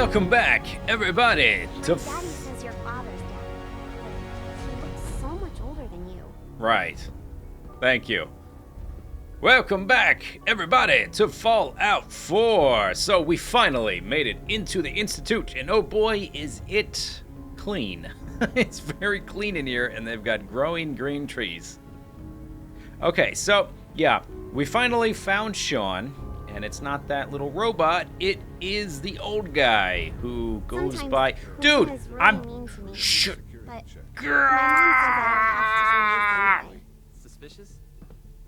Welcome back, everybody, to... Daddy says your father's dad, but he looks so much older than you. Right. Thank you. Welcome back, everybody, to Fallout 4. So we finally made it into the Institute, and oh boy, is it clean. It's very clean in here, and they've got growing green trees. Okay, so, yeah, we finally found Sean, and it's not that little robot, it is the old guy who goes Sometimes by... Quentin Dude, is really I'm... mean to me, Shh. but my mom says I don't have to do anything. Suspicious?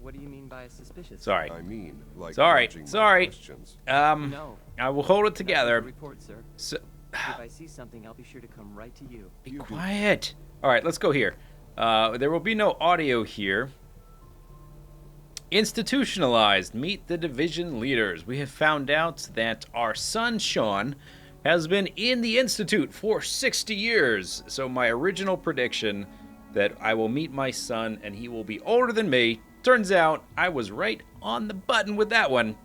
What do you mean by suspicious? Sorry. I mean, like Sorry. dodging my Sorry. questions. No. I will hold it That's together. the report, sir. So... If I see something, I'll be sure to come right to you. Be quiet. All right, let's go here. There will be no audio here. Institutionalized. Meet the division leaders. We have found out that our son, Sean, has been in the Institute for 60 years. So my original prediction that I will meet my son and he will be older than me, turns out I was right on the button with that one.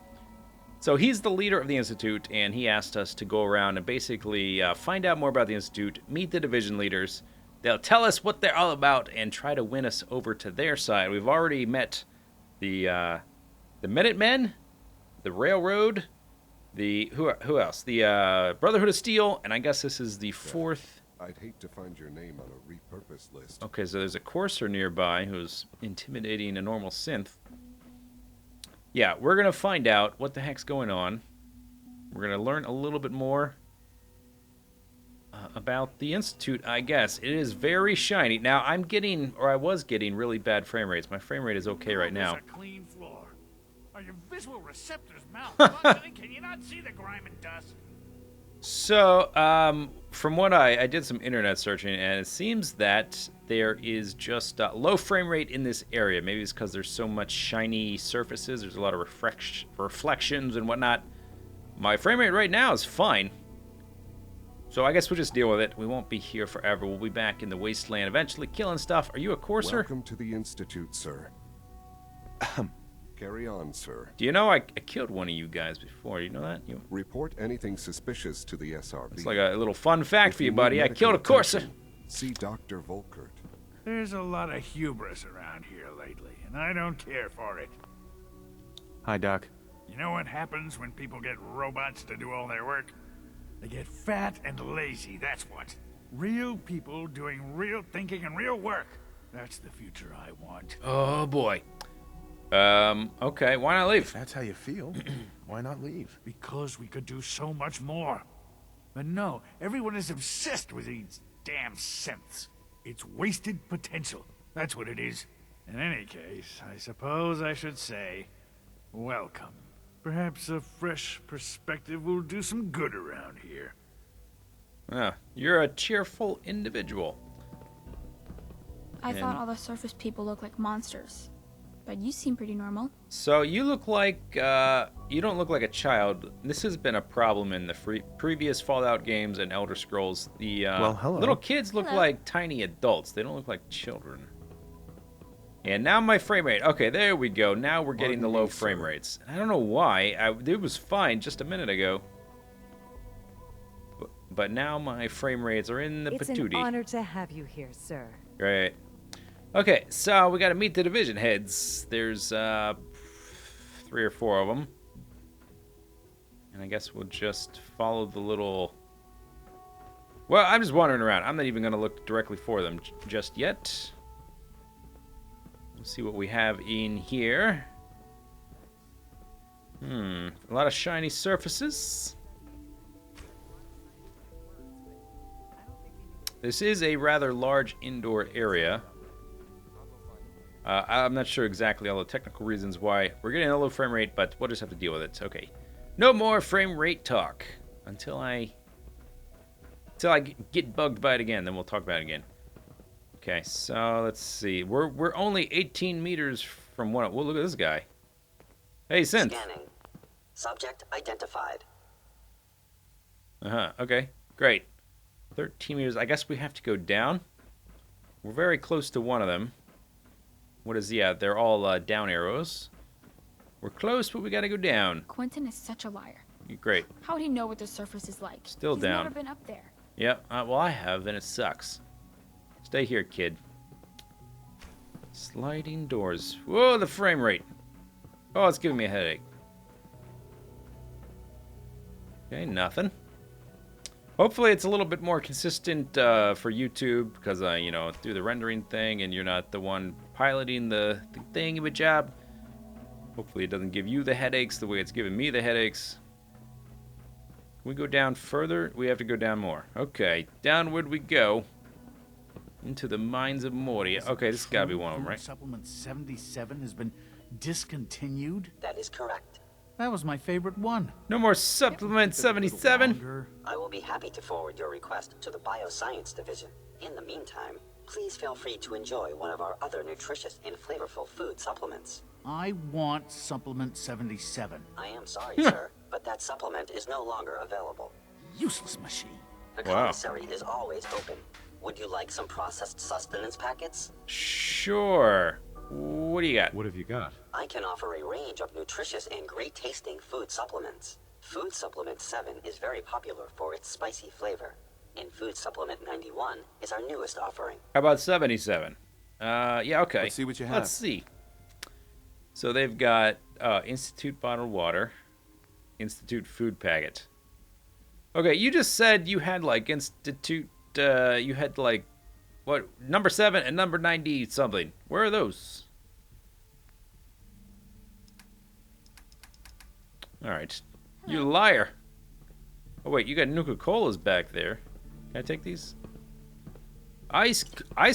So he's the leader of the Institute, and he asked us to go around and basically find out more about the Institute, meet the division leaders. They'll tell us what they're all about and try to win us over to their side. We've already met the Minutemen, the Railroad, the who else? The Brotherhood of Steel, and I guess this is the fourth. I'd hate to find your name on a repurposed list. Okay, so there's a courser nearby who's intimidating a normal synth. Yeah, we're going to find out what the heck's going on. We're going to learn a little bit more about the Institute, I guess. It is very shiny. Now, I was getting really bad frame rates. My frame rate is okay right now. There's a clean floor. Are your visual receptors malfunctioning? Can you not see the grime and dust? So, from what I did some internet searching, and it seems that there is just low frame rate in this area. Maybe it's because there's so much shiny surfaces. There's a lot of reflections and whatnot. My frame rate right now is fine. So I guess we'll just deal with it. We won't be here forever. We'll be back in the Wasteland eventually, killing stuff. Are you a courser? Welcome to the Institute, sir. Carry on, sir. Do you know I killed one of you guys before? You know that? Report anything suspicious to the SRB. It's like a little fun fact If for you, need buddy. I medical killed a courser. attention, see Dr. Volkert. There's a lot of hubris around here lately, and I don't care for it. Hi, Doc. You know what happens when people get robots to do all their work? They get fat and lazy, that's what. Real people doing real thinking and real work. That's the future I want. Oh, boy. Okay, why not leave? If that's how you feel, why not leave? Because we could do so much more. But no, everyone is obsessed with these damn synths. It's wasted potential. That's what it is. In any case, I suppose I should say, welcome. Perhaps a fresh perspective will do some good around here. You're a cheerful individual. I thought all the surface people looked like monsters. But you seem pretty normal. So you look like, you don't look like a child. This has been a problem in the previous Fallout games and Elder Scrolls. The well, hello. little kids look like tiny adults. They don't look like children. And now my frame rate. Okay, there we go. Now we're getting the low frame rates. I don't know why. It was fine just a minute ago. But now my frame rates are in the patootie. It's an honor to have you here, sir. Great. Okay, so we got to meet the division heads. There's 3 or 4 of them. And I guess we'll just follow the little... Well, I'm just wandering around. I'm not even going to look directly for them just yet. We'll see what we have in here. A lot of shiny surfaces. This is a rather large indoor area. I'm not sure exactly all the technical reasons why we're getting a low frame rate, but we'll just have to deal with it. Okay. No more frame rate talk until I get bugged by it again. Then we'll talk about it again. Okay, so let's see. We're only 18 meters from one. Well, look at this guy. Hey, Synth. Scanning. Subject identified. Okay, great. 13 meters. I guess we have to go down. We're very close to one of them. What is, yeah, they're all down arrows. We're close, but we gotta go down. Quentin is such a liar. Great. How would he know what the surface is like? Still He's down. never been up there. Yep. Well, I have, and it sucks. Stay here, kid. Sliding doors. Whoa, the frame rate. Oh, it's giving me a headache. Okay, nothing. Hopefully it's a little bit more consistent for YouTube, because I, you know, do the rendering thing, and you're not the one piloting the thing of a job. Hopefully it doesn't give you the headaches the way it's giving me the headaches. Can we go down further? We have to go down more. Okay, downward we go. Into the mines of Moria. Okay, this has got to be one of them, right? Supplement 77 has been discontinued? That is correct. That was my favorite one. No more Supplement 77? I will be happy to forward your request to the Bioscience division. In the meantime, please feel free to enjoy one of our other nutritious and flavorful food supplements. I want Supplement 77. I am sorry, sir, but that supplement is no longer available. Useless machine. The Wow. commissary is always open. Would you like some processed sustenance packets? Sure. What do you got? What have you got? I can offer a range of nutritious and great-tasting food supplements. Food Supplement 7 is very popular for its spicy flavor, and Food Supplement 91 is our newest offering. How about 77? Yeah, okay. Let's see what you have. Let's see. So they've got Institute bottled water, Institute food packet. Okay, you just said you had like Institute, you had like, what, number 7 and number 90 something. Where are those? Alright. You liar. Oh wait, you got Nuka-Cola's back there. Can I take these? Ice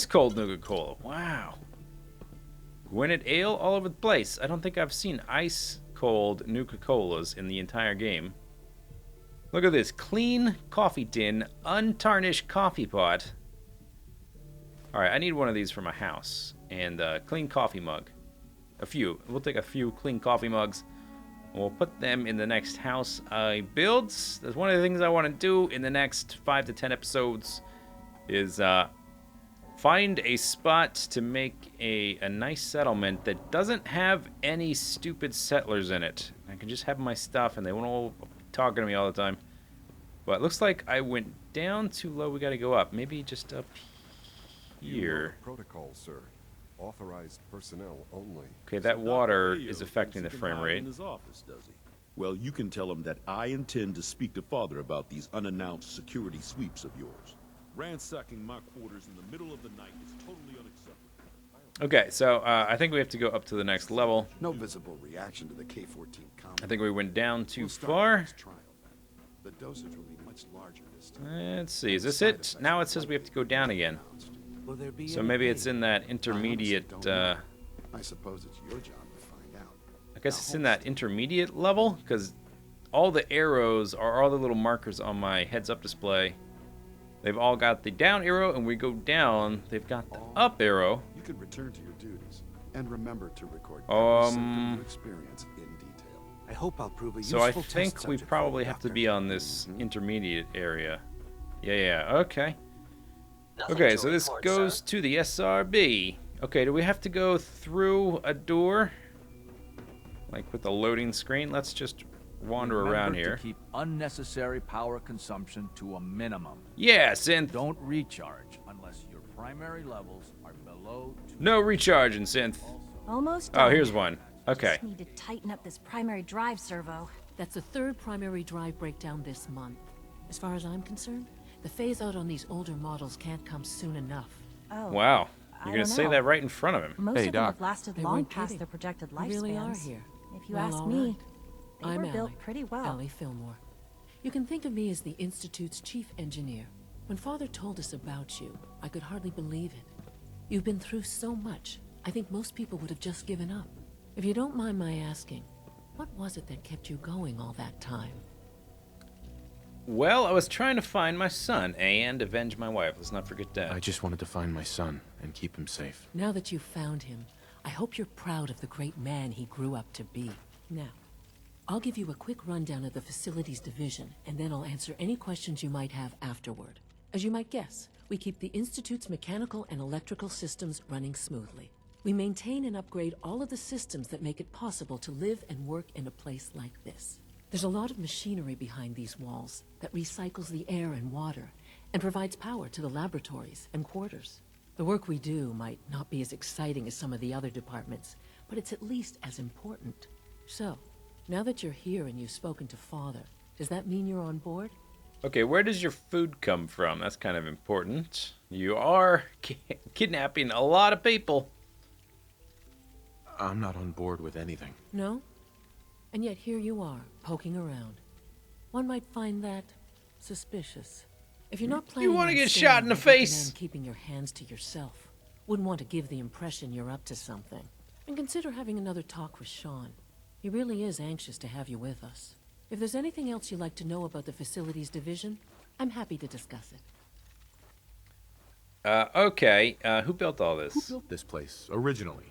cold Nuka-Cola. Wow. Gwinnett Ale all over the place. I don't think I've seen ice cold Nuka-Colas in the entire game. Look at this. Clean coffee tin, untarnished coffee pot. Alright, I need one of these for my house. And a clean coffee mug. A few. We'll take a few clean coffee mugs. We'll put them in the next house I build. That's one of the things I want to do in the next 5 to 10 episodes. Is find a spot to make a nice settlement that doesn't have any stupid settlers in it. I can just have my stuff and they won't all be talking to me all the time. But it looks like I went down too low. We got to go up. Maybe just up here. Protocol, sir. Authorized personnel only. Okay, that water is affecting the frame rate. In his office, does he? Well, you can tell him that I intend to speak to Father about these unannounced security sweeps of yours. Ransacking my quarters in the middle of the night is totally unacceptable. Okay, so I think we have to go up to the next level. No visible reaction to the K-14 comment. I think we went down too We'll start far. this trial, then. The dosage will be much larger this time. Let's see, is this it? Now it says we have to go down again. Will there be So any maybe it's pain? in that intermediate, I honestly don't know. I suppose it's your job to find out. I guess it's in that intermediate level, because all the arrows are all the little markers on my heads-up display. They've all got the down arrow, and we go down, they've got the up arrow. You can return to your duties and remember to record every symptom you experience in detail. I hope I'll prove a So I useful test think we subject probably for you, have to Doctor. be on this intermediate area. Yeah, okay. Nothing Okay, to so this report, goes sir. to the SRB. Okay, do we have to go through a door? Like with the loading screen? Let's just wander Remember around to here. keep unnecessary power consumption to a minimum. Yeah, synth. Don't recharge unless your primary levels are below 2. No recharging, synth. Almost Oh, done. here's one. Okay. Just need to tighten up this primary drive servo. That's the third primary drive breakdown this month. As far as I'm concerned, the phase out on these older models can't come soon enough. Oh. Wow. I You're gonna don't say know. that right in front of him. Most Hey, of them Doc. have lasted They long weren't past kidding. their projected They lifespans. really are here. If you Well, ask all me, right. they I'm were built Allie. pretty well. Allie Fillmore. You can think of me as the Institute's chief engineer. When Father told us about you, I could hardly believe it. You've been through so much, I think most people would have just given up. If you don't mind my asking, what was it that kept you going all that time? Well, I was trying to find my son and avenge my wife. Let's not forget that. I just wanted to find my son and keep him safe. Now that you've found him, I hope you're proud of the great man he grew up to be. Now, I'll give you a quick rundown of the facilities division, and then I'll answer any questions you might have afterward. As you might guess, we keep the Institute's mechanical and electrical systems running smoothly. We maintain and upgrade all of the systems that make it possible to live and work in a place like this. There's a lot of machinery behind these walls that recycles the air and water and provides power to the laboratories and quarters. The work we do might not be as exciting as some of the other departments, but it's at least as important. So, now that you're here and you've spoken to Father, does that mean you're on board? Okay, where does your food come from? That's kind of important. You are kidnapping a lot of people. I'm not on board with anything. No? And yet here you are, poking around. One might find that suspicious. If you're not planning You want to on get staying, shot in the I'd recommend face? keeping your hands to yourself. Wouldn't want to give the impression you're up to something. And consider having another talk with Sean. He really is anxious to have you with us. If there's anything else you'd like to know about the facilities division, I'm happy to discuss it. Okay. Who built all this? Who built this place originally?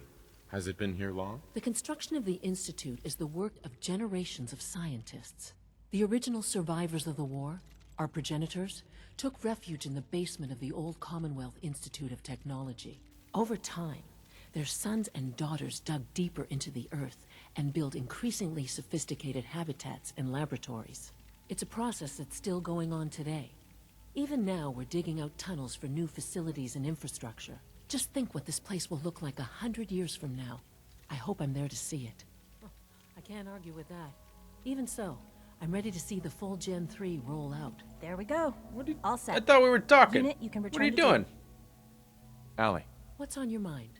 Has it been here long? The construction of the Institute is the work of generations of scientists. The original survivors of the war, our progenitors, took refuge in the basement of the old Commonwealth Institute of Technology. Over time, their sons and daughters dug deeper into the earth and built increasingly sophisticated habitats and laboratories. It's a process that's still going on today. Even now, we're digging out tunnels for new facilities and infrastructure. Just think what this place will look like 100 years from now. I hope I'm there to see it. I can't argue with that. Even so, I'm ready to see the full Gen 3 roll out. There we go. All set. I thought we were talking. Unit, you can return What are you to doing? Allie. What's on your mind?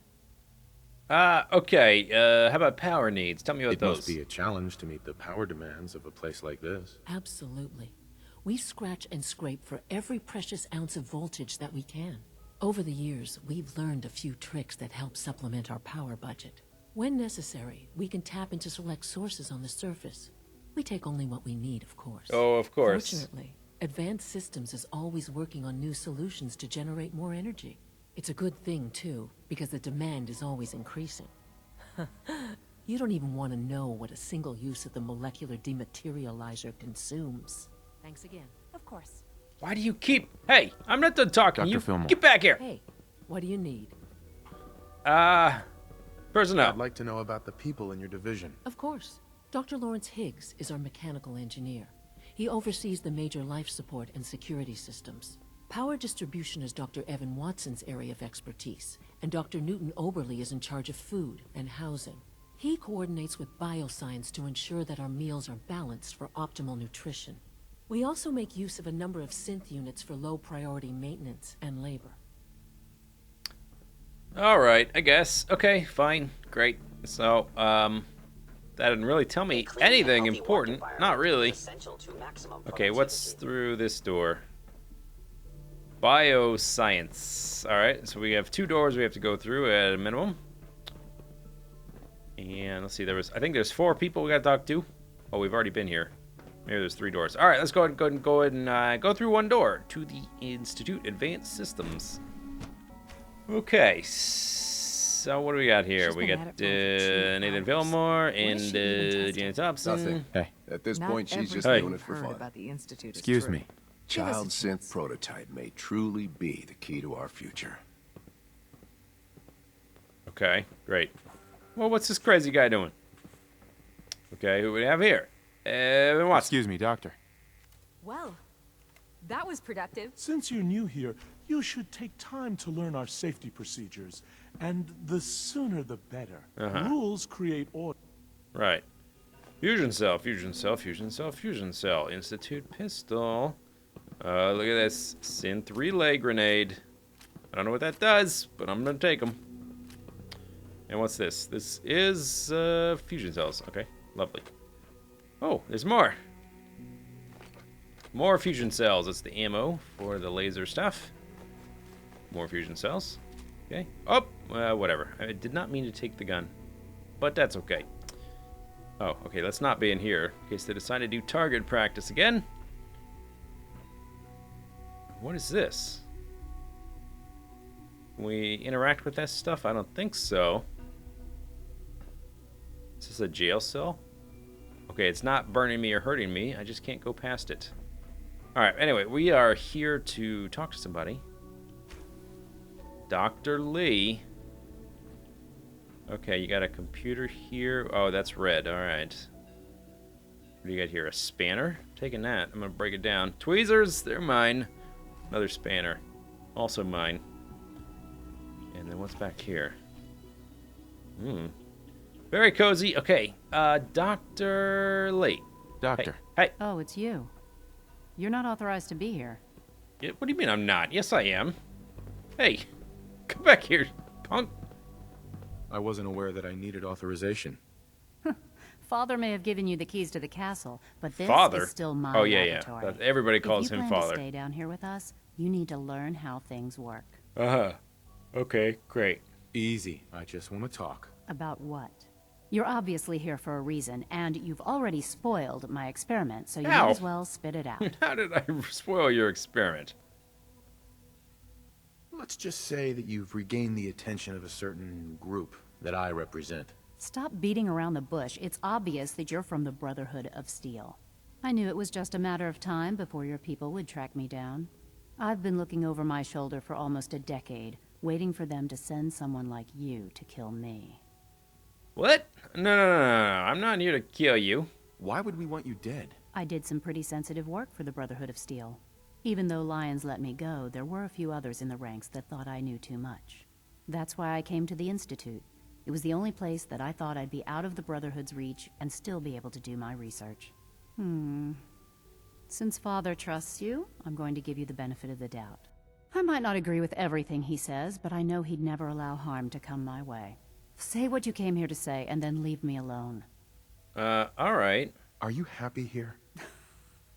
Okay. How about power needs? Tell me about It those. must be a challenge to meet the power demands of a place like this. Absolutely. We scratch and scrape for every precious ounce of voltage that we can. Over the years, we've learned a few tricks that help supplement our power budget. When necessary, we can tap into select sources on the surface. We take only what we need, of course. Oh, of course. Fortunately, Advanced Systems is always working on new solutions to generate more energy. It's a good thing, too, because the demand is always increasing. You don't even want to know what a single use of the molecular dematerializer consumes. Thanks again. Of course. Why do you keep... Hey, I'm not done talking. Dr. You Fillmore. get back here. Hey, what do you need? Personnel. I'd like to know about the people in your division. Of course. Dr. Lawrence Higgs is our mechanical engineer. He oversees the major life support and security systems. Power distribution is Dr. Evan Watson's area of expertise, and Dr. Newton Oberly is in charge of food and housing. He coordinates with Bioscience to ensure that our meals are balanced for optimal nutrition. We also make use of a number of synth units for low-priority maintenance and labor. All right, I guess. Okay, fine. Great. So, that didn't really tell me anything important. Not really. Okay, what's through this door? Bioscience. All right, so we have 2 doors we have to go through at a minimum. And let's see, I think there's 4 people we got to talk to. Oh, we've already been here. Maybe there's 3 doors. All right, let's go ahead and go through 1 door to the Institute Advanced Systems. Okay, so what do we got here? We got Nathan Fillmore and Janet Thompson. Hey, At this point, she's just Hey. doing it for fun. About the Institute is excuse true. me. Child synth prototype may truly be the key to our future. Okay, great. Well, what's this crazy guy doing? Okay, who do we have here? Evan Watson. Excuse me, doctor. Well, that was productive. Since you're new here, you should take time to learn our safety procedures. And the sooner the better. Rules create order. Right. Fusion cell, fusion cell, fusion cell, fusion cell. Institute pistol. Look at this. Synth relay grenade. I don't know what that does, but I'm gonna take them. And what's this? This is fusion cells. Okay, lovely. Oh, there's more. More fusion cells. That's the ammo for the laser stuff. More fusion cells. Okay. Oh, whatever. I did not mean to take the gun, but that's okay. Oh, okay. Let's not be in here in case they decide to do target practice again. What is this? Can we interact with that stuff? I don't think so. Is this a jail cell? Okay, it's not burning me or hurting me. I just can't go past it. Alright, anyway, we are here to talk to somebody. Dr. Lee. Okay, you got a computer here. Oh, that's red. Alright. What do you got here? A spanner? Taking that. I'm gonna break it down. Tweezers, they're mine. Another spanner. Also mine. And then what's back here? Very cozy. Okay. Dr. Lee. Doctor. Hey. Oh, it's you. You're not authorized to be here. Yeah, what do you mean I'm not? Yes, I am. Hey. Come back here, punk. I wasn't aware that I needed authorization. Father may have given you the keys to the castle, but this Father? is still my Oh, laboratory. yeah. Everybody calls if you him plan Father. To stay down here with us, you need to learn how things work. Uh-huh. Okay, great. Easy. I just want to talk. About what? You're obviously here for a reason, and you've already spoiled my experiment, so you might as well spit it out. How did I spoil your experiment? Let's just say that you've regained the attention of a certain group that I represent. Stop beating around the bush. It's obvious that you're from the Brotherhood of Steel. I knew it was just a matter of time before your people would track me down. I've been looking over my shoulder for almost a decade, waiting for them to send someone like you to kill me. What? No. I'm not here to kill you. Why would we want you dead? I did some pretty sensitive work for the Brotherhood of Steel. Even though Lyons let me go, there were a few others in the ranks that thought I knew too much. That's why I came to the Institute. It was the only place that I thought I'd be out of the Brotherhood's reach and still be able to do my research. Since Father trusts you, I'm going to give you the benefit of the doubt. I might not agree with everything he says, but I know he'd never allow harm to come my way. Say what you came here to say, and then leave me alone. All right. Are you happy here?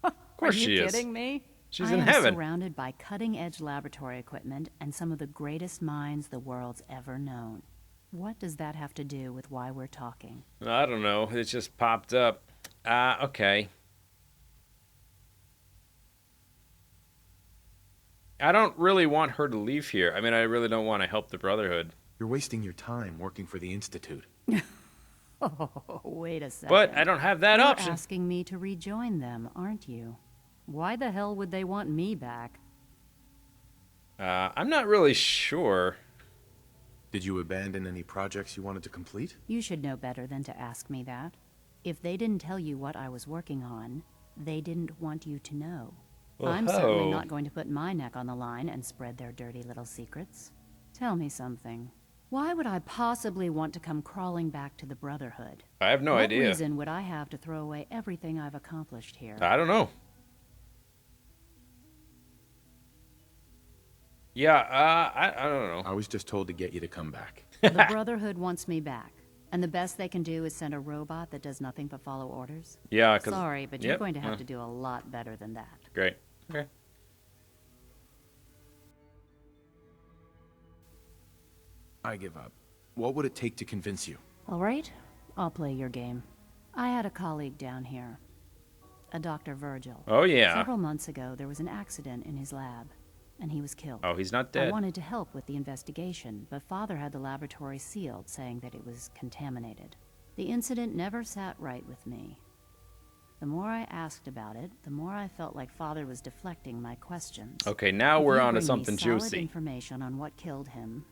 Of course she is. Are you kidding me? She's in heaven. I am surrounded by cutting-edge laboratory equipment and some of the greatest minds the world's ever known. What does that have to do with why we're talking? I don't know. It just popped up. Okay. I don't really want her to leave here. I mean, I really don't want to help the Brotherhood. You're wasting your time working for the Institute. Oh, wait a second. But I don't have that option. You're asking me to rejoin them, aren't you? Why the hell would they want me back? I'm not really sure. Did you abandon any projects you wanted to complete? You should know better than to ask me that. If they didn't tell you what I was working on, they didn't want you to know. I'm certainly not going to put my neck on the line and spread their dirty little secrets. Tell me something. Why would I possibly want to come crawling back to the Brotherhood? I have no idea. What reason would I have to throw away everything I've accomplished here? I don't know. Yeah, I don't know. I was just told to get you to come back. The Brotherhood wants me back, and the best they can do is send a robot that does nothing but follow orders. Yeah, sorry, but you're going to have to do a lot better than that. Great. Okay. I give up. What would it take to convince you? All right, I'll play your game. I had a colleague down here, a Dr. Virgil. Oh, yeah. Several months ago, there was an accident in his lab, and he was killed. Oh, he's not dead. I wanted to help with the investigation, but Father had the laboratory sealed, saying that it was contaminated. The incident never sat right with me. The more I asked about it, the more I felt like Father was deflecting my questions. Okay, now we're on to something juicy. juicy. Information on what killed him.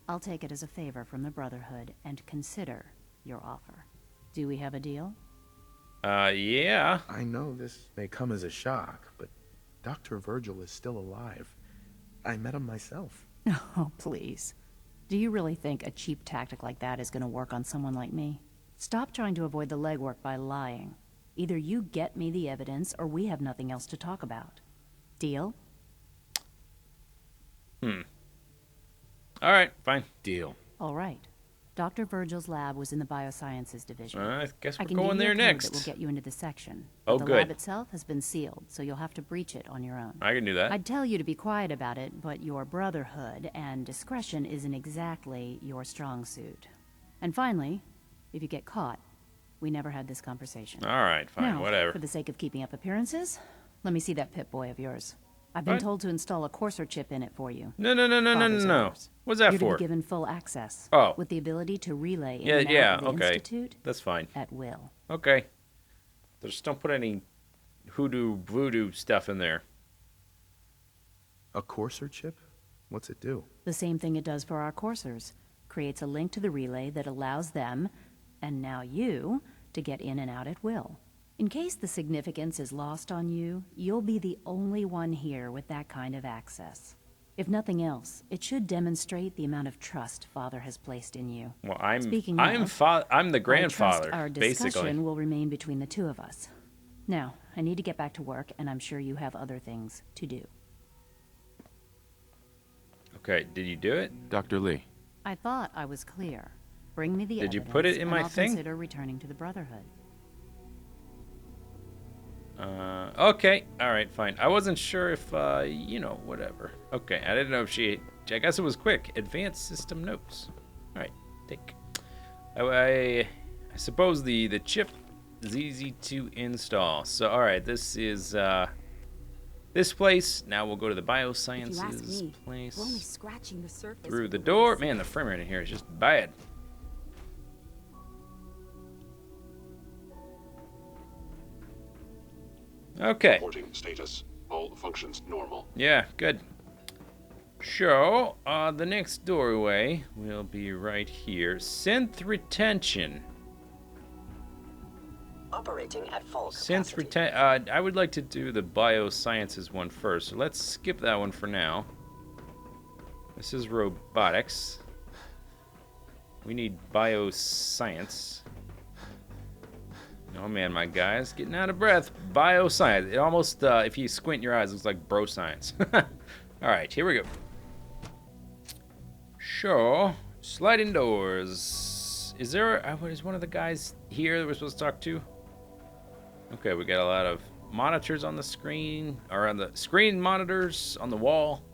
I'll take it as a favor from the Brotherhood and consider your offer. Do we have a deal? Yeah. I know this may come as a shock, but Dr. Virgil is still alive. I met him myself. Oh, please. Do you really think a cheap tactic like that is going to work on someone like me? Stop trying to avoid the legwork by lying. Either you get me the evidence, or we have nothing else to talk about. Deal? All right, fine. Deal. All right. Dr. Virgil's lab was in the Biosciences division. I guess we're I can going give you there a code next. that will get you into the section. Oh, but the good. lab itself has been sealed, so you'll have to breach it on your own. I can do that. I'd tell you to be quiet about it, but your Brotherhood and discretion isn't exactly your strong suit. And finally, if you get caught, we never had this conversation. All right, fine, Now, whatever. for the sake of keeping up appearances, let me see that Pip-Boy of yours. I've been What? told to install a courser chip in it for you. No. Father's orders. What's that You're for? to be given full access. Oh. With the ability to relay in Yeah, and out yeah, of the okay. Institute That's fine. at will. Okay. Just don't put any hoodoo voodoo stuff in there. A courser chip? What's it do? The same thing it does for our coursers. Creates a link to the relay that allows them, and now you, to get in and out at will. In case the significance is lost on you, you'll be the only one here with that kind of access. If nothing else, it should demonstrate the amount of trust Father has placed in you. Well, I'm the I grandfather, trust our basically. discussion will remain between the two of us. Now, I need to get back to work, and I'm sure you have other things to do. Okay, did you do it? Dr. Lee. I thought I was clear. Bring me the Did you evidence, put it in and my I'll thing? consider returning to the Brotherhood. Okay. All right, fine. I wasn't sure if, you know, whatever. Okay, I didn't know if I guess it was quick. Advanced system notes. All right, take. I suppose the chip is easy to install. So, all right, this is, this place. Now we'll go to the Biosciences place. We're only scratching the surface. Through the door. Man, the frame rate in here is just bad. Okay. Reporting status. All functions normal. Yeah, good. So, the next doorway will be right here. Synth retention. Operating at full Synth retention. I would like to do the Biosciences one first. So let's skip that one for now. This is robotics. We need Bioscience. Oh man, my guys, getting out of breath. Bioscience. It almost, if you squint your eyes, looks like bro science. All right, here we go. Sure. Sliding doors. Is there? Is one of the guys here that we're supposed to talk to? Okay, we got a lot of monitors on the screen, or on the screen monitors on the wall.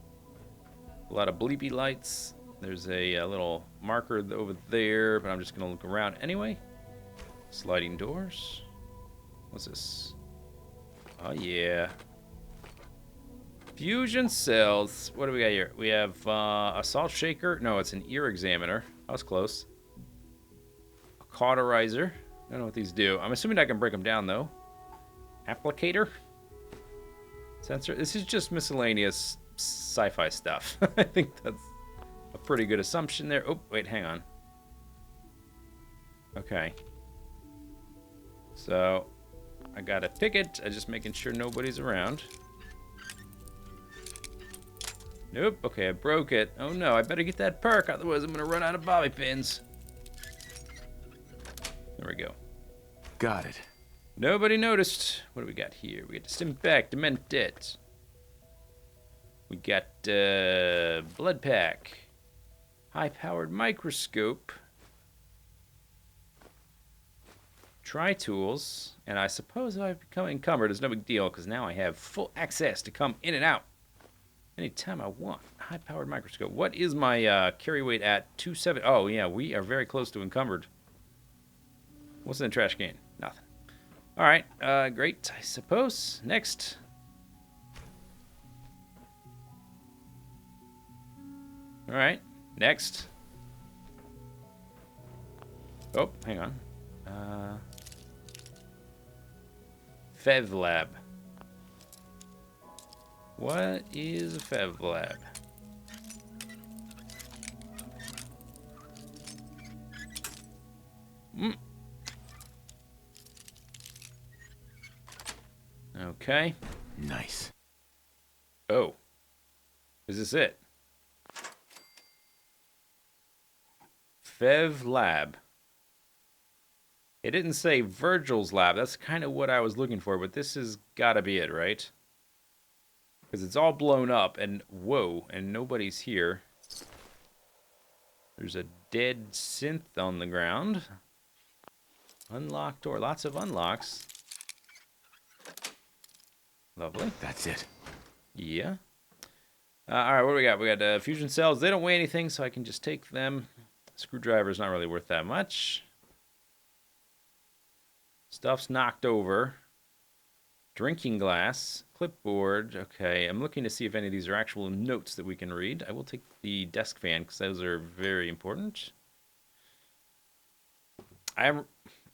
A lot of bleepy lights. There's a little marker over there, but I'm just gonna look around anyway. Sliding doors. What's this? Oh yeah. Fusion cells. What do we got here? We have a salt shaker. No, it's an ear examiner. That was close. A cauterizer. I don't know what these do. I'm assuming I can break them down though. Applicator. Sensor. This is just miscellaneous sci-fi stuff. I think that's a pretty good assumption there. Oh, wait, hang on. Okay. So, I gotta pick it. I'm just making sure nobody's around. Nope. Okay, I broke it. Oh no, I better get that perk, otherwise I'm gonna run out of bobby pins. There we go. Got it. Nobody noticed. What do we got here? We got the Stimpack, Demented. We got Blood Pack. High-powered microscope. Tri-tools. And I suppose if I become encumbered, it's no big deal, because now I have full access to come in and out anytime I want. High-powered microscope. What is my carry weight at? 270. Oh, yeah, we are very close to encumbered. What's in the trash can? Nothing. All right, great, I suppose. Next. All right, next. Oh, hang on. FEV lab. What is a FEV lab? Okay. Nice. Oh. Is this it? FEV lab. It didn't say Virgil's lab. That's kind of what I was looking for, but this has got to be it, right? Because it's all blown up, and whoa, and nobody's here. There's a dead synth on the ground. Unlocked door. Lots of unlocks. Lovely. That's it. Yeah. All right, what do we got? We got fusion cells. They don't weigh anything, so I can just take them. Screwdriver's not really worth that much. Stuff's knocked over. Drinking glass. Clipboard. Okay, I'm looking to see if any of these are actual notes that we can read. I will take the desk fan, because those are very important. I'm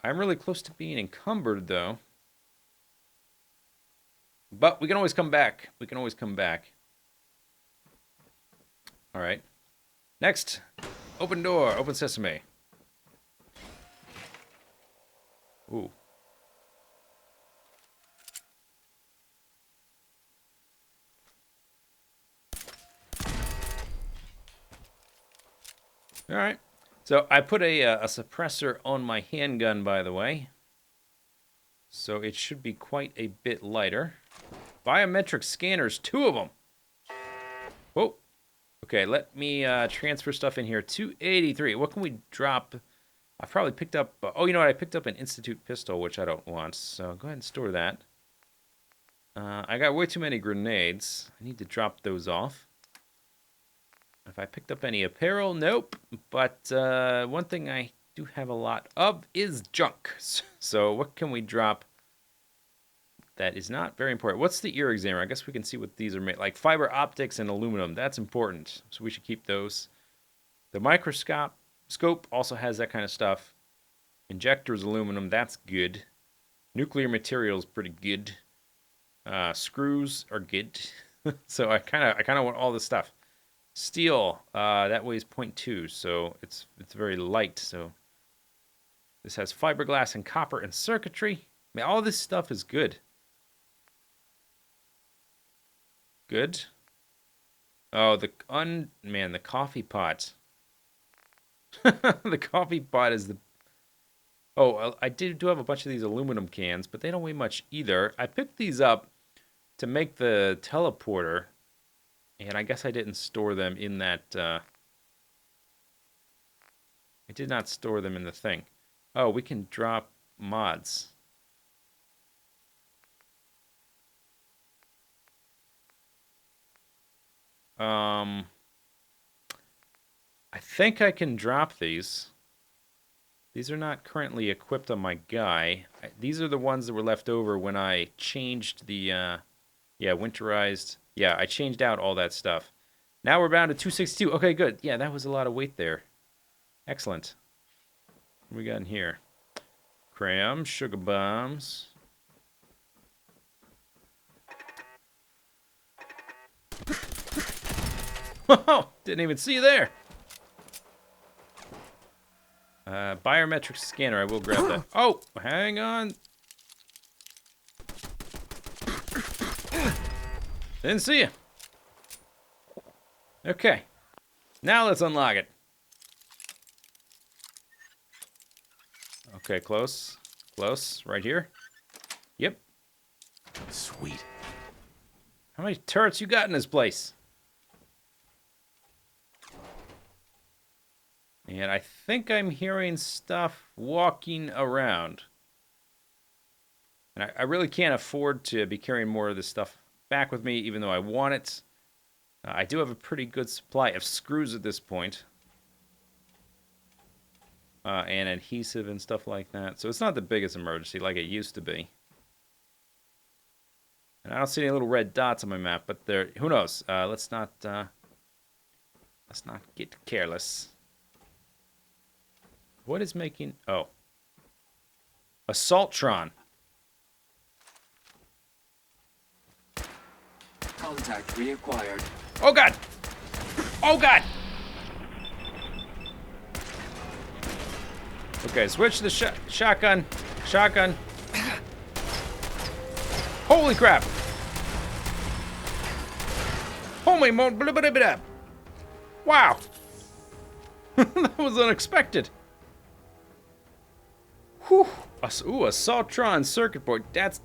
really close to being encumbered, though. But we can always come back. We can always come back. All right. Next. Open door. Open sesame. Ooh. All right. So I put a suppressor on my handgun, by the way. So it should be quite a bit lighter. Biometric scanners, 2 of them. Whoa. Okay, let me transfer stuff in here. 283. What can we drop? I probably picked up... oh, you know what? I picked up an Institute pistol, which I don't want. So go ahead and store that. I got way too many grenades. I need to drop those off. If I picked up any apparel, nope. But one thing I do have a lot of is junk. So what can we drop that is not very important? What's the ear examiner? I guess we can see what these are made. Like fiber optics and aluminum. That's important. So we should keep those. The microscope also has that kind of stuff. Injectors, aluminum. That's good. Nuclear materials, pretty good. Screws are good. So I kind of want all this stuff. Steel, that weighs 0.2, so it's very light. So this has fiberglass and copper and circuitry. I mean, all this stuff is good. Good. Oh, the coffee pot. The coffee pot is the... Oh, I do have a bunch of these aluminum cans, but they don't weigh much either. I picked these up to make the teleporter, and I guess I didn't store them in that... I did not store them in the thing. Oh, we can drop mods. I think I can drop these. These are not currently equipped on my guy. These are the ones that were left over when I changed the, winterized. Yeah, I changed out all that stuff. Now we're down to 262. Okay, good. Yeah, that was a lot of weight there. Excellent. What we got in here? Cram, sugar bombs. Oh, didn't even see you there. Biometric scanner, I will grab that. Oh, hang on. Didn't see you. Okay. Now let's unlock it. Okay, close. Close. Right here. Yep. Sweet. How many turrets you got in this place? And I think I'm hearing stuff walking around. And I really can't afford to be carrying more of this stuff back with me, even though I want it. I do have a pretty good supply of screws at this point. And adhesive and stuff like that. So it's not the biggest emergency like it used to be. And I don't see any little red dots on my map, but there, who knows? Let's not get careless. What is making... Oh. Assaultron. Contact reacquired. Oh, God! Oh, God! Okay, switch the shotgun. Shotgun. Holy crap! Holy mo... Wow! That was unexpected. Whew. Ooh, a Assaultron circuit board. That's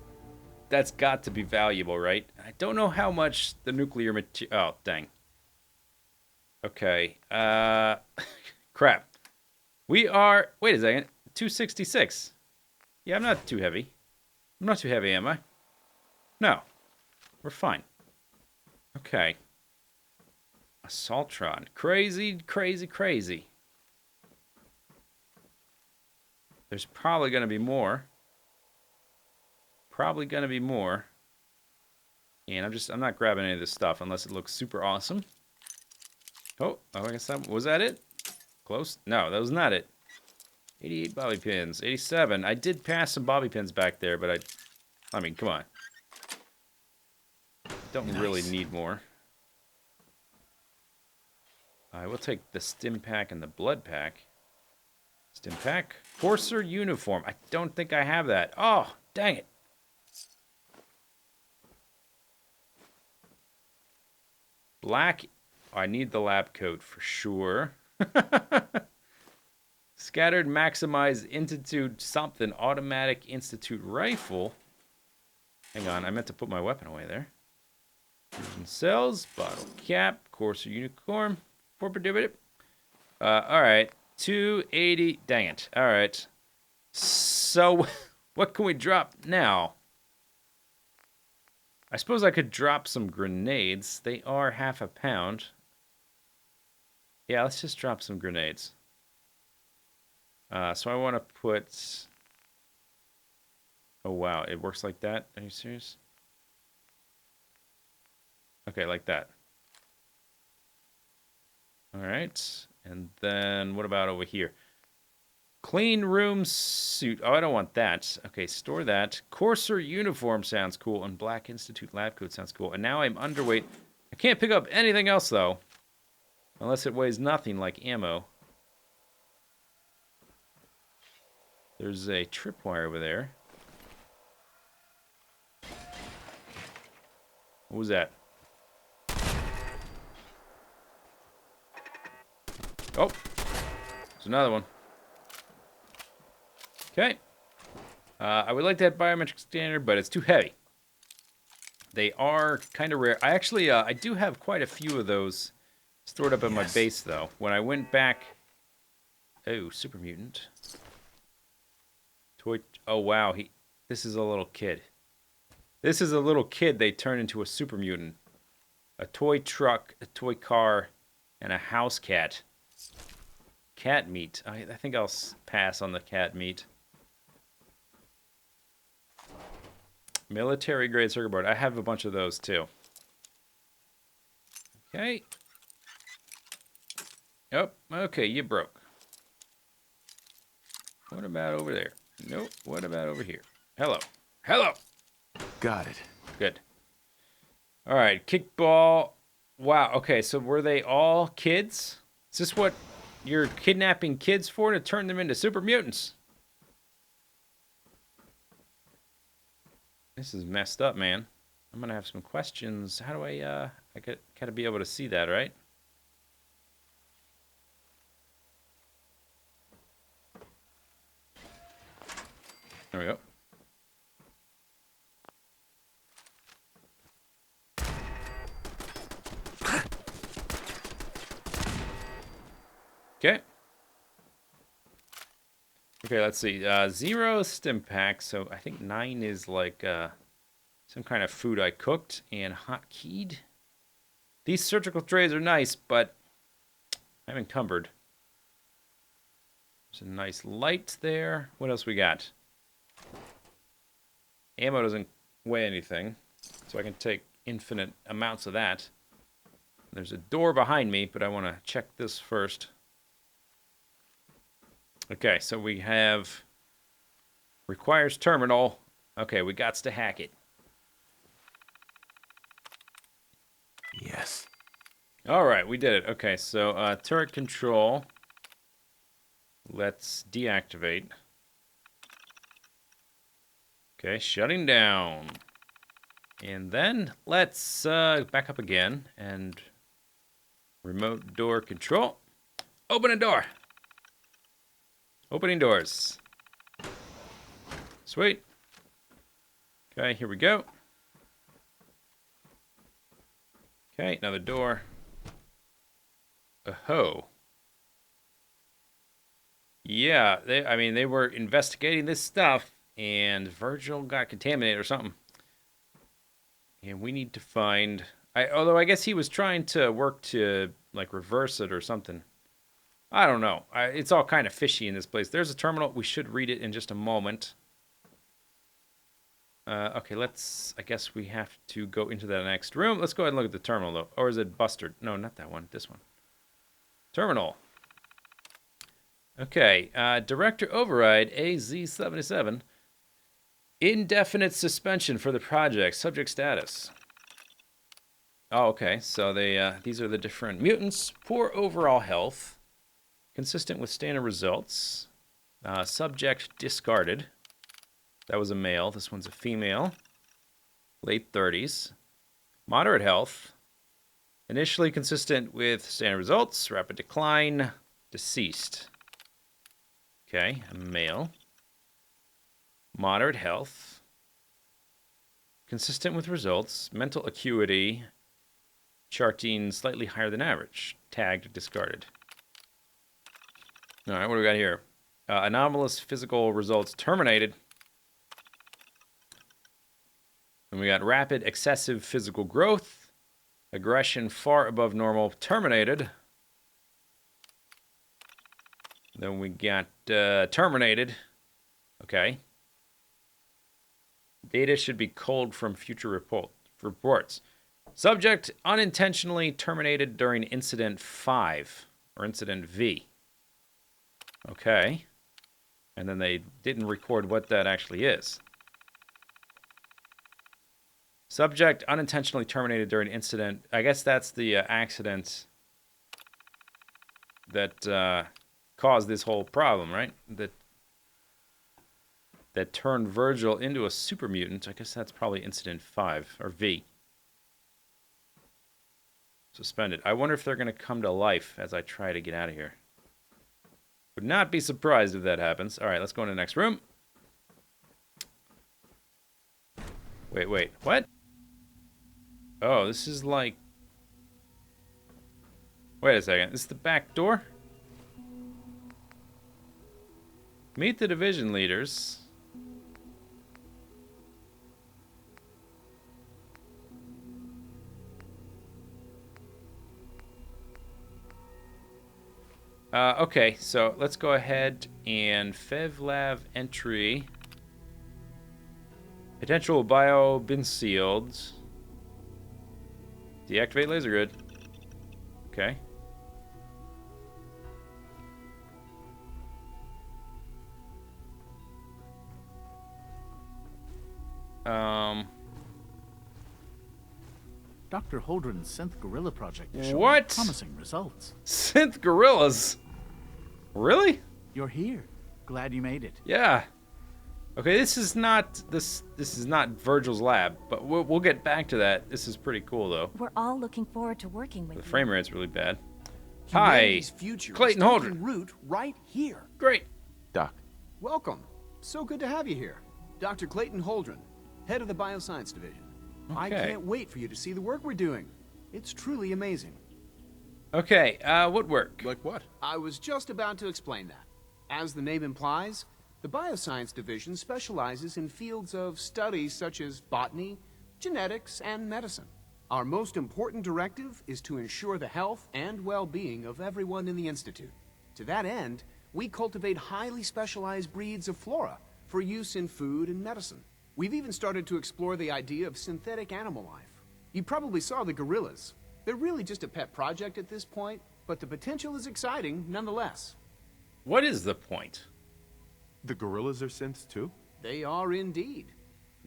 got to be valuable, right? I don't know how much the nuclear material... Oh, dang. Okay. Crap. We are... Wait a second. 266. Yeah, I'm not too heavy. I'm not too heavy, am I? No. We're fine. Okay. Assaultron. Crazy, crazy, crazy. There's probably going to be more. Probably going to be more. And I'm not grabbing any of this stuff unless it looks super awesome. Oh, I guess was that it? Close? No, that was not it. 88 bobby pins. 87. I did pass some bobby pins back there, but I mean, come on. Don't really need more. I will take the stim pack and the blood pack. Stim pack. Courser uniform. I don't think I have that. Oh, dang it. Black. I need the lab coat for sure. Scattered maximize institute something. Automatic institute rifle. Hang on, I meant to put my weapon away there. Fusion cells, bottle cap, courser unicorn, alright, 280, dang it, alright. So, what can we drop now? I suppose I could drop some grenades. They are half a pound. Yeah, let's just drop some grenades. So I want to put... Oh, wow, it works like that? Are you serious? Okay, like that. Alright, and then what about over here? Clean room suit. Oh, I don't want that. Okay, store that. Courser uniform sounds cool, and Black Institute lab coat sounds cool. And now I'm underweight. I can't pick up anything else, though. Unless it weighs nothing, like ammo. There's a tripwire over there. What was that? Oh, there's another one. Okay. I would like that biometric scanner, but it's too heavy. They are kind of rare. I actually, I do have quite a few of those stored up in my base, though. When I went back... Oh, super mutant. Toy... Oh, wow. This is a little kid. This is a little kid they turn into a super mutant. A toy truck, a toy car, and a house cat. Cat meat. I think I'll pass on the cat meat. Military grade circuit board. I have a bunch of those too. Okay. Oh, okay, you broke. What about over there? Nope. What about over here? Hello. Hello. Got it. Good. All right, kickball. Wow. Okay, so were they all kids? Is this what you're kidnapping kids for, to turn them into super mutants? This is messed up, man. I'm gonna have some questions. How do I gotta be able to see that, right? There we go. Okay. Okay, let's see. 0 stim pack, so I think 9 is like some kind of food I cooked and hotkeyed. These surgical trays are nice, but I'm encumbered. There's a nice light there. What else we got? Ammo doesn't weigh anything, so I can take infinite amounts of that. There's a door behind me, but I want to check this first. Okay, so we have requires terminal. Okay, we gots to hack it. Yes. All right, we did it. Okay, so turret control. Let's deactivate. Okay, shutting down. And then let's back up again and remote door control. Open a door. Opening doors. Sweet. Okay, here we go. Okay, another door. Oh. Yeah, they were investigating this stuff, and Virgil got contaminated or something. And we need to find... although I guess he was trying to work to, like, reverse it or something. I don't know. It's all kind of fishy in this place. There's a terminal. We should read it in just a moment. Okay, I guess we have to go into that next room. Let's go ahead and look at the terminal, though. Or is it Buster? No, not that one. This one. Terminal. Okay, Director Override, AZ-77. Indefinite suspension for the project. Subject status. Oh, okay. So these are the different mutants. Poor overall health. Consistent with standard results. Subject discarded. That was a male. This one's a female. Late 30s. Moderate health. Initially consistent with standard results. Rapid decline. Deceased. Okay, a male. Moderate health. Consistent with results. Mental acuity. Charting slightly higher than average. Tagged, discarded. All right, what do we got here? Anomalous physical results terminated. And we got rapid, excessive physical growth. Aggression far above normal terminated. Then we got terminated. Okay. Data should be culled from future reports. Subject unintentionally terminated during Incident 5, or Incident V. Okay. And then they didn't record what that actually is. Subject unintentionally terminated during incident. I guess that's the accident that caused this whole problem, right? That turned Virgil into a super mutant. I guess that's probably Incident 5, or V. Suspended. I wonder if they're going to come to life as I try to get out of here. Would not be surprised if that happens. All right, let's go into the next room. Wait. What? Oh, this is like... Wait a second. This is the back door? Meet the division leaders. Okay, so let's go ahead and FEV entry. Potential bio been sealed. Deactivate laser grid. Okay. Dr. Holdren's synth gorilla project is showing What? promising results. Synth gorillas? Really? You're here. Glad you made it. Yeah. Okay, this is not Virgil's lab, but we'll get back to that. This is pretty cool though. We're all looking forward to working with The you. frame rate's really bad. Humanity's Hi, future Clayton is Holdren. taking root right here. Great. Doc. Welcome. So good to have you here. Dr. Clayton Holdren, head of the Bioscience Division. I Okay. can't wait for you to see the work we're doing. It's truly amazing. Okay, what work? Like what? I was just about to explain that. As the name implies, the Bioscience Division specializes in fields of studies such as botany, genetics, and medicine. Our most important directive is to ensure the health and well-being of everyone in the Institute. To that end, we cultivate highly specialized breeds of flora for use in food and medicine. We've even started to explore the idea of synthetic animal life. You probably saw the gorillas. They're really just a pet project at this point, but the potential is exciting nonetheless. What is the point? The gorillas are synths too? They are indeed.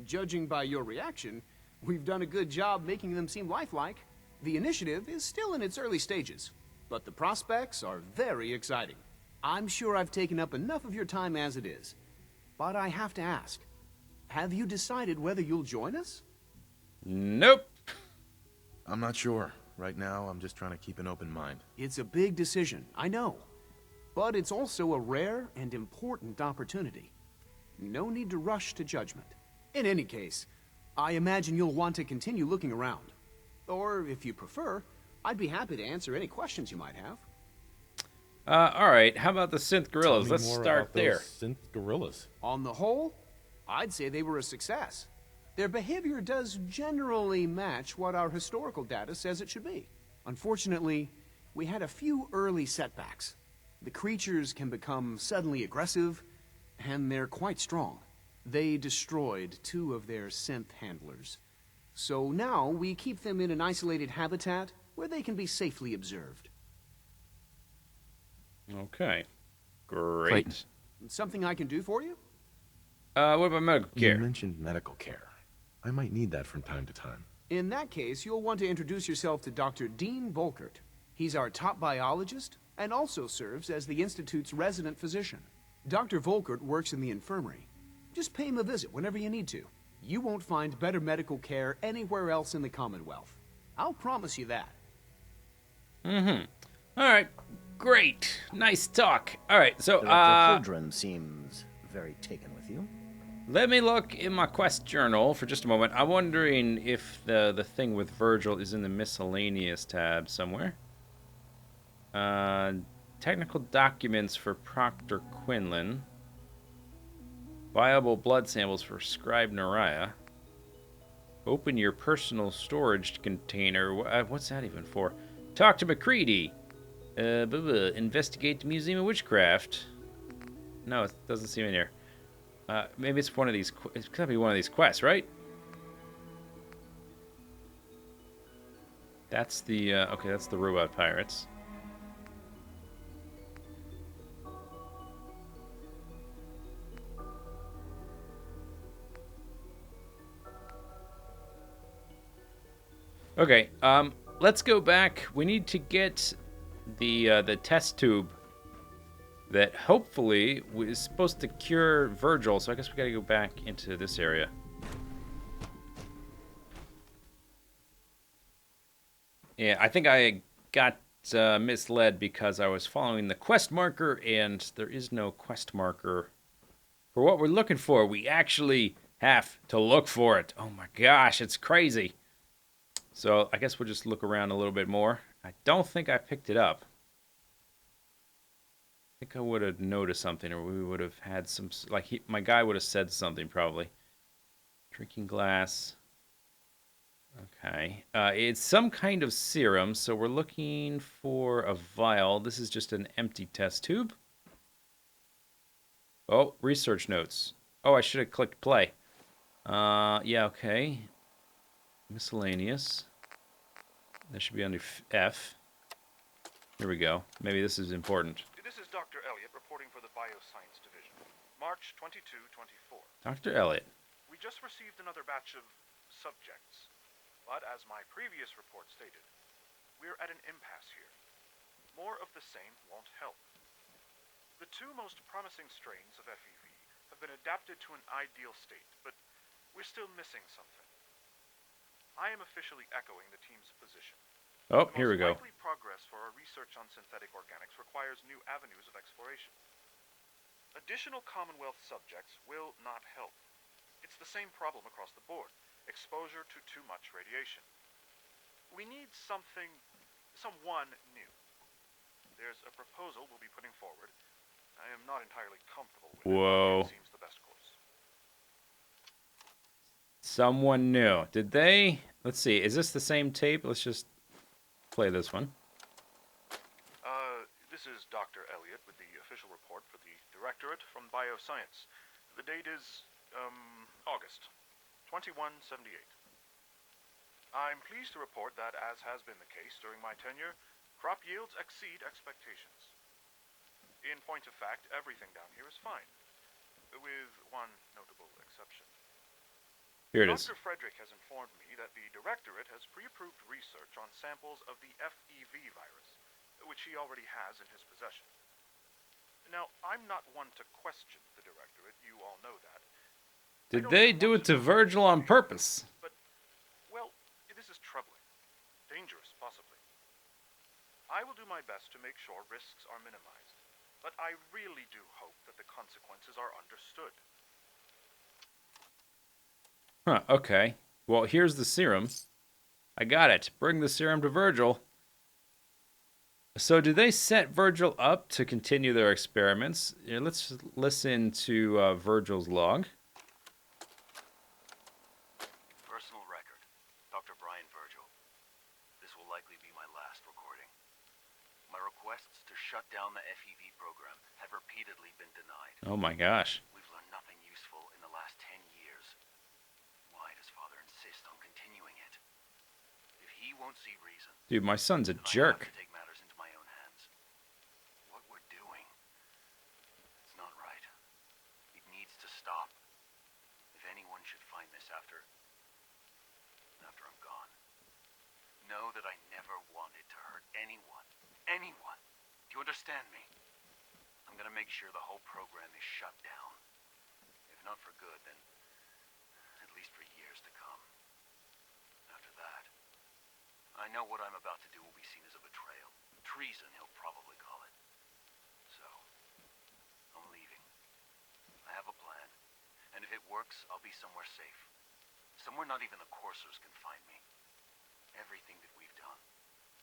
Judging by your reaction, we've done a good job making them seem lifelike. The initiative is still in its early stages, but the prospects are very exciting. I'm sure I've taken up enough of your time as it is, but I have to ask, have you decided whether you'll join us? Nope. I'm not sure. Right now, I'm just trying to keep an open mind. It's a big decision, I know. But it's also a rare and important opportunity. No need to rush to judgment. In any case, I imagine you'll want to continue looking around. Or, if you prefer, I'd be happy to answer any questions you might have. Alright, how about the synth gorillas? Let's start there. Synth gorillas. On the whole, I'd say they were a success. Their behavior does generally match what our historical data says it should be. Unfortunately, we had a few early setbacks. The creatures can become suddenly aggressive, and they're quite strong. They destroyed 2 of their synth handlers. So now we keep them in an isolated habitat where they can be safely observed. Okay. Great. Clayton. Something I can do for you? What about medical care? You mentioned medical care. I might need that from time to time. In that case, you'll want to introduce yourself to Dr. Dean Volkert. He's our top biologist and also serves as the Institute's resident physician. Dr. Volkert works in the infirmary. Just pay him a visit whenever you need to. You won't find better medical care anywhere else in the Commonwealth. I'll promise you that. Mm-hmm. Alright. Great. Nice talk. All right, so, Director Holdren seems very taken with you. let me look in my quest journal for just a moment. I'm wondering if the thing with Virgil is in the miscellaneous tab somewhere. Technical documents for Proctor Quinlan. Viable blood samples for Scribe Nariah. Open your personal storage container. What's that even for? Talk to McCready. Investigate the Museum of Witchcraft. No, it doesn't seem in here. Maybe it's one of these. It's gotta be one of these quests, right? That's the. Okay, that's the robot pirates. Okay, let's go back. We need to get the test tube that hopefully is supposed to cure Virgil, so I guess we gotta go back into this area. Yeah, I think I got misled because I was following the quest marker, and there is no quest marker for what we're looking for. We actually have to look for it. Oh my gosh, it's crazy. So I guess we'll just look around a little bit more. I don't think I picked it up. I think I would have noticed something, or we would have had some, like my guy would have said something probably. Drinking glass. Okay. It's some kind of serum, so we're looking for a vial. This is just an empty test tube. Oh, research notes. Oh, I should have clicked play. Yeah, okay. Miscellaneous. That should be under F. Here we go. Maybe this is important. This is Dr. Elliot reporting for the Bioscience Division. March 22-24. Dr. Elliot. We just received another batch of subjects. But as my previous report stated, we're at an impasse here. More of the same won't help. The two most promising strains of FEV have been adapted to an ideal state, but we're still missing something. I am officially echoing the team's position. Oh, here we go. The most likely progress for our research on synthetic organics requires new avenues of exploration. Additional Commonwealth subjects will not help. It's the same problem across the board. Exposure to too much radiation. We need someone new. There's a proposal we'll be putting forward. I am not entirely comfortable with it. Whoa. It seems the best course. Someone new. Did they? Let's see. Is this the same tape? Let's just play this one. This is Dr. Elliot with the official report for the Directorate from Bioscience. The date is, August 2178. I'm pleased to report that, as has been the case during my tenure, crop yields exceed expectations. In point of fact, everything down here is fine, with one notable exception. Here it is. Dr. Frederick has informed me that the Directorate has pre-approved research on samples of the FEV virus, which he already has in his possession. Now, I'm not one to question the Directorate, you all know that. Did they do it to Virgil on purpose? But, well, this is troubling. Dangerous, possibly. I will do my best to make sure risks are minimized, but I really do hope that the consequences are understood. Huh, okay. Well, here's the serum. I got it. Bring the serum to Virgil. So, did they set Virgil up to continue their experiments? Yeah, let's listen to Virgil's log. Personal record. Dr. Brian Virgil. This will likely be my last recording. My requests to shut down the FEV program have repeatedly been denied. Oh my gosh. We've learned nothing useful in the last 10 years. Why does Father insist on continuing it? If he won't see reason... Dude, my son's a jerk. take matters into my own hands. What we're doing, it's not right. It needs to stop. If anyone should find this after I'm gone, know that I never wanted to hurt anyone. Anyone. Do you understand me? I'm gonna make sure the whole program is shut down. If not for good, then at least for years to come. After that, I know what I'm about to do will be seen as a betrayal. Treason, he'll probably call it. And if it works, I'll be somewhere safe. Somewhere not even the coursers can find me. Everything that we've done,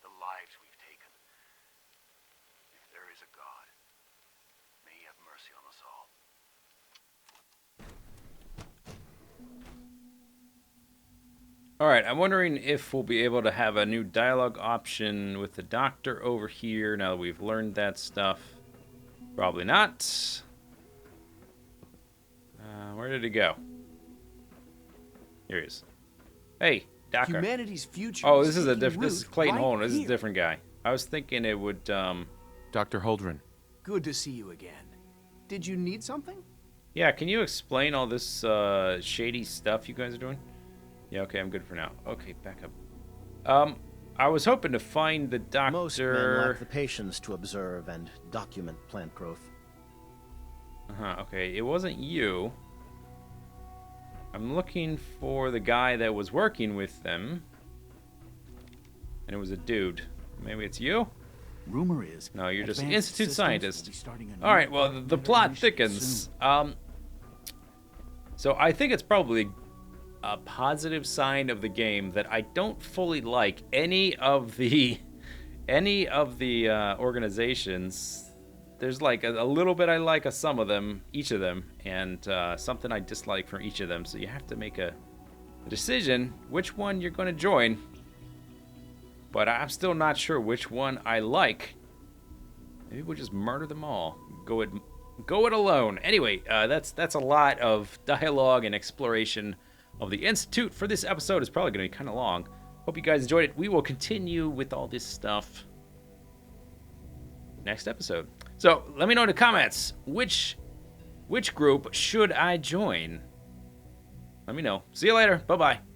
the lives we've taken. If there is a God, may he have mercy on us all. Alright, I'm wondering if we'll be able to have a new dialogue option with the doctor over here now that we've learned that stuff. Probably not. Where did he go? Here he is. Hey, doctor. Humanity's future. Oh, this is a different. This is Clayton right Holden. This is a here. different guy. I was thinking it would. Dr. Holdren. Good to see you again. Did you need something? Yeah, can you explain all this shady stuff you guys are doing? Yeah, okay, I'm good for now. Okay, back up. I was hoping to find the doctor. Most men lack the patience to observe and document plant growth. Okay, it wasn't you. I'm looking for the guy that was working with them. And it was a dude. Maybe it's you? Rumor is... No, you're just Advanced Institute Systems Scientist. will be starting a new Alright, well, the plot thickens. So I think it's probably a positive sign of the game that I don't fully like any of the organizations. There's like a little bit I like of some of them, each of them, and something I dislike for each of them. So you have to make a decision which one you're going to join. But I'm still not sure which one I like. Maybe we'll just murder them all. Go it alone. Anyway, that's a lot of dialogue and exploration of the Institute for this episode. It's probably going to be kind of long. Hope you guys enjoyed it. We will continue with all this stuff next episode. So let me know in the comments which group should I join. Let me know. See you later. Bye-bye.